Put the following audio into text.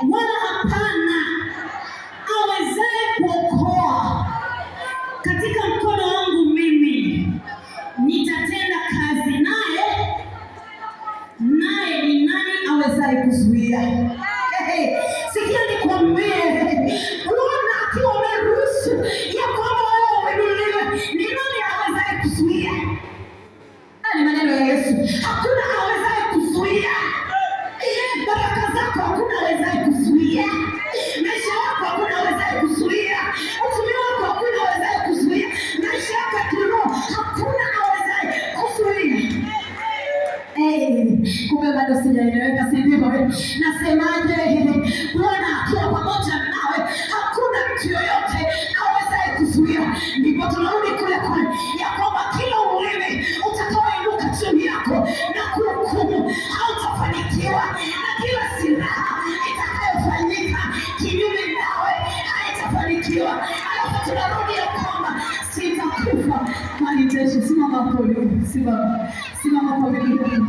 wala hapana awezaye kuokoa. Katika mkono wangu mimi nitatenda kazi, naye ni nani awezaye kuzuia? Sikia nikwambie, Bwana akiwa ameruhusu ya kwamba wewe uinuliwe, ni nani awezaye kuzuia? Ni maneno ya Yesu. Hakuna awezaye kuzuia baraka zako, hakuna awezaye kuzuia maisha yako, hakuna awezaye kuzuia uchumi wako, hakuna awezaye kuzuia maisha yako ya kiroho, hakuna awezaye kuzuia. Kumbe bado sijaeleweka, si ndivyo? Nasemaje? Bwana akiwa pamoja nawe, hakuna mtu yoyote awezaye kuzuia. Ndipo tunarudi kule ya kwamba kila ulimi utakaoinuka juu yako na kuhukumu hautafanikiwa, na kila silaha itakayofanyika kinyume nawe haitafanikiwa. Alafu tunarudi ya kwamba sitakufa bali nitaishi. Simama hapo, simama kwa miguu.